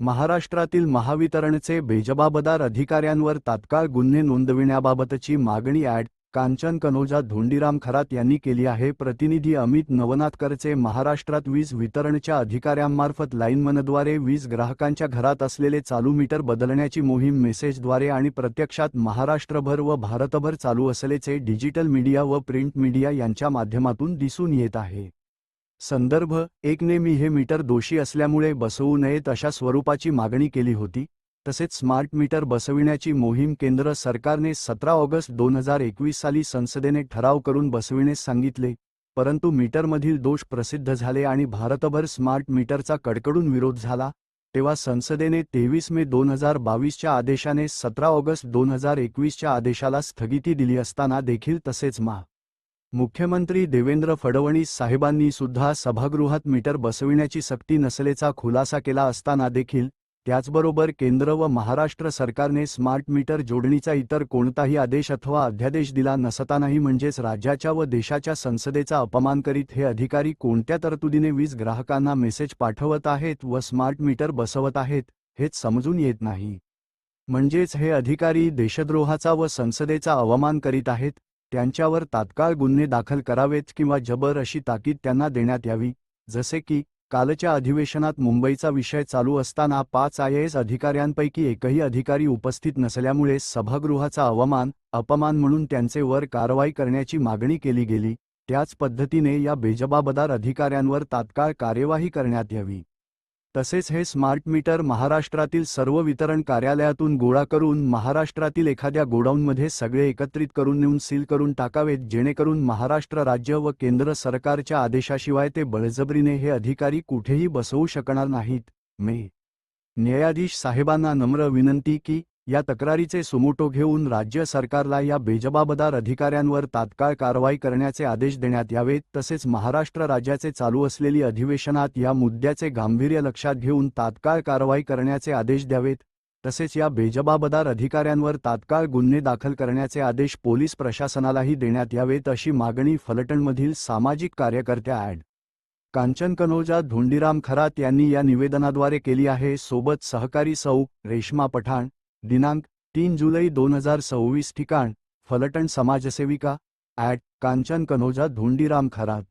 महाराष्ट्रातील महावितरणचे बेजबाबदार अधिकाऱ्यांवर तात्काळ गुन्हे नोंदविण्याबाबतची मागणी कांचन कनोजा धोंडीराम खरात यांनी केली आहे। प्रतिनिधी अमित नवनाथकरचे महाराष्ट्रात वीज वितरणच्या अधिकाऱ्यांमार्फत लाईनमनद्वारे वीज ग्राहकांच्या घरात असलेले चालू मीटर बदलण्याची मोहीम मेसेजद्वारे आणि प्रत्यक्षात महाराष्ट्रभर व भारतभर चालू असल्याचे डिजिटल मीडिया व प्रिंट मीडिया यांच्या माध्यमातून दिसून येत आहे। संदर्भ 1 ने मी हे मीटर दोषी असल्यामुळे बसवू नयेत अशा स्वरूपाची मागणी केली होती। तसेच स्मार्ट मीटर बसविण्याची मोहीम केंद्र सरकारने 17 ऑगस्ट 2021 साली संसदेने ठराव करून बसविण्यास सांगितले, परंतु मीटरमधील दोष प्रसिद्ध झाले आणि भारतभर स्मार्ट मीटरचा कडकडून विरोध झाला। तेव्हा संसदेने 23 मे 2022 च्या आदेशाने 17 ऑगस्ट 2021 च्या आदेशाला स्थगिती दिली असताना देखील तसेच मुख्यमंत्री देवेंद्र फडणवीस साहेबांनी सुद्धा सभागृहात मीटर बसविण्याची सक्ती नसल्याचा खुलासा केला असताना देखील त्याचबरोबर केंद्र व महाराष्ट्र सरकारने स्मार्ट मीटर जोडणीचा इतर कोणताही आदेश अथवा अध्यादेश दिला नसतानाही म्हणजेच राज्याच्या व देशाच्या संसदेचा अपमान करीत हे अधिकारी कोणत्या तरतुदीने वीज ग्राहकांना मेसेज पाठवत आहेत व स्मार्ट मीटर बसवत आहेत हेच समजून येत नाही। म्हणजेच हे अधिकारी देशद्रोहाचा व संसदेचा अवमान करीत आहेत। त्यांच्यावर तात्काळ गुन्हे दाखल करावेत किंवा जबर अशी ताकीद त्यांना देण्यात यावी। जसे की कालच्या अधिवेशनात मुंबईचा विषय चालू असताना 5 IAS अधिकाऱ्यांपैकी एकही अधिकारी उपस्थित नसल्यामुळे सभागृहाचा अपमान म्हणून त्यांचेवर कारवाई करण्याची मागणी केली गेली। त्याच पद्धतीने या बेजबाबदार अधिकाऱ्यांवर तात्काळ कार्यवाही करण्यात यावी। तसेच हे स्मार्ट मीटर महाराष्ट्रातील सर्व वितरण कार्यालयातून गोळा करून महाराष्ट्रातील एखाद्या गोडाऊनमध्ये सगळे एकत्रित करून नेऊन सील करून टाकावेत, जेणेकरून महाराष्ट्र राज्य व केंद्र सरकारच्या आदेशाशिवाय ते बळजबरीने हे अधिकारी कुठेही बसवू शकणार नाहीत। न्यायाधीश साहेबांना नम्र विनंती की या तक्रारीचे सुमोटो घेऊन राज्य सरकारला या बेजबाबदार अधिकाऱ्यांवर तात्काळ कारवाई करण्याचे आदेश देण्यात यावेत। तसेच महाराष्ट्र राज्याचे चालू असलेली अधिवेशनात या मुद्द्याचे गांभीर्य लक्षात घेऊन तात्काळ कारवाई करण्याचे आदेश द्यावेत। तसेच या बेजबाबदार अधिकाऱ्यांवर तात्काळ गुन्हे दाखल करण्याचे आदेश पोलीस प्रशासनालाही देण्यात यावेत, अशी मागणी फलटणमधील सामाजिक कार्यकर्त्या कांचन कनोजा धोंडीराम खरात यांनी या निवेदनाद्वारे केली आहे। सोबत सहकारी सौ रेश्मा पठाण, दिनांक 3 जुलै 2026, ठिकाण फलटण, समाजसेविका कांचन कनोजा धोंडीराम खरात।